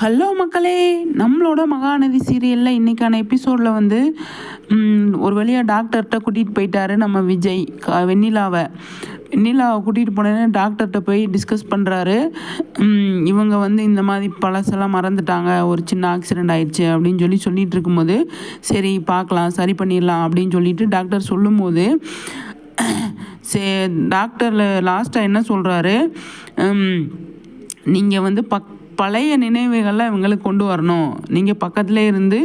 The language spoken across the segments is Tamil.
ஹலோ மக்களே, நம்மளோட மகாநதி சீரியலில் இன்றைக்கான எபிசோடில் வந்து ஒரு வழியாக டாக்டர்கிட்ட கூட்டிகிட்டு போயிட்டாரு நம்ம விஜய். வெண்ணிலாவை கூட்டிகிட்டு போனேன்னு டாக்டர்கிட்ட போய் டிஸ்கஸ் பண்ணுறாரு. இவங்க வந்து இந்த மாதிரி பழசெல்லாம் மறந்துட்டாங்க, ஒரு சின்ன ஆக்சிடெண்ட் ஆயிடுச்சு அப்படின்னு சொல்லிட்டு இருக்கும்போது, சரி பார்க்கலாம், சரி பண்ணிடலாம் அப்படின்னு சொல்லிட்டு டாக்டர் சொல்லும்போது, டாக்டரில் லாஸ்ட்டாக என்ன சொல்கிறாரு, நீங்கள் வந்து பழைய நினைவுகள்லாம் இவங்களுக்கு கொண்டு வரணும், நீங்கள் பக்கத்தில் இருந்து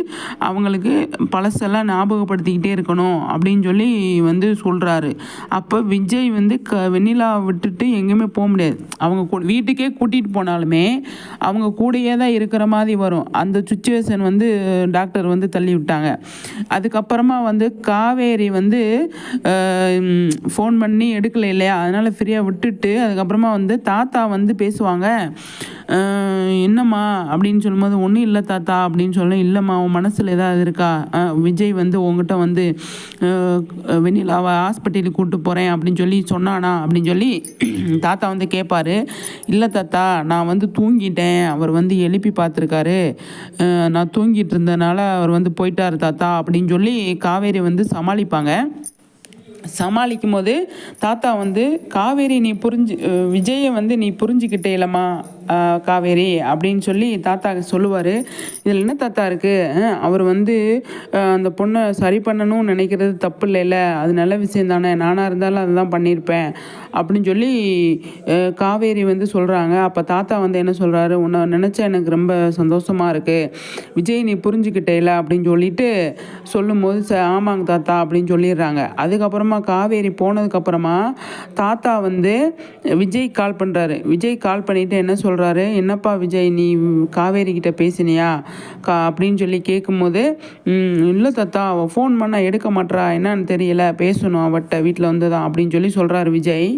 அவங்களுக்கு பழசெல்லாம் ஞாபகப்படுத்திக்கிட்டே இருக்கணும் அப்படின்னு சொல்லி வந்து சொல்கிறாரு. அப்போ விஜய் வந்து வெண்ணிலா விட்டுட்டு எங்கேயுமே போக முடியாது. அவங்க வீட்டுக்கே கூட்டிகிட்டு போனாலுமே அவங்க கூடயே தான் இருக்கிற மாதிரி வரும். அந்த சுச்சுவேஷன் வந்து டாக்டர் வந்து தள்ளி விட்டாங்க. அதுக்கப்புறமா வந்து காவேரி வந்து ஃபோன் பண்ணி எடுக்கலை இல்லையா, அதனால் ஃப்ரீயாக விட்டுட்டு அதுக்கப்புறமா வந்து தாத்தா வந்து பேசுவாங்க. என்னம்மா அப்படின்னு சொல்லும்போது, ஒன்றும் இல்லை தாத்தா அப்படின்னு சொல்ல, இல்லைம்மா உன் மனசில் ஏதாவது இருக்கா, விஜய் வந்து உங்ககிட்ட வந்து வெண்ணிலாவை ஹாஸ்பிட்டலுக்கு கூப்பிட்டு போகிறேன் அப்படின்னு சொல்லி சொன்னானா அப்படின்னு சொல்லி தாத்தா வந்து கேட்பாரு. இல்லை தாத்தா, நான் வந்து தூங்கிட்டேன், அவர் வந்து எழுப்பி பார்த்துருக்காரு, நான் தூங்கிட்டு இருந்ததுனால அவர் வந்து போயிட்டார் தாத்தா அப்படின்னு சொல்லி காவேரி வந்து சமாளிக்கும் போது தாத்தா வந்து, காவேரி நீ விஜயை வந்து நீ புரிஞ்சுக்கிட்டேலம்மா காவேரி அப்படின்னு சொல்லி தாத்தா சொல்லுவார். இதில் என்ன தாத்தா இருக்குது, அவர் வந்து அந்த பொண்ணை சரி பண்ணணும்னு நினைக்கிறது தப்பு இல்லைல்ல, அது நல்ல விஷயம் தானே, நானாக இருந்தாலும் அதை தான் பண்ணியிருப்பேன் அப்படின்னு சொல்லி காவேரி வந்து சொல்கிறாங்க. அப்போ தாத்தா வந்து என்ன சொல்கிறாரு, உன்னை நினச்சா எனக்கு ரொம்ப சந்தோஷமாக இருக்குது, விஜய் நீ புரிஞ்சுக்கிட்டேல அப்படின்னு சொல்லிட்டு சொல்லும்போது, ஆமாங்க தாத்தா அப்படின்னு சொல்லிடுறாங்க. அதுக்கப்புறமா காவேரி போனதுக்கப்புறமா தாத்தா வந்து விஜய் கால் பண்ணுறாரு. விஜய் கால் பண்ணிவிட்டு என்ன சொல்கிறாரு, என்னப்பா விஜய் நீ காவேரி கிட்ட பேசினியா அப்படின்னு சொல்லி கேட்கும்போது, இல்லை தாத்தா அவள் ஃபோன் பண்ணால் எடுக்க மாட்றா, என்னன்னு தெரியல, பேசணும் அவட்ட வீட்டில் வந்து தான் அப்படின்னு சொல்லி சொல்கிறாரு விஜய்.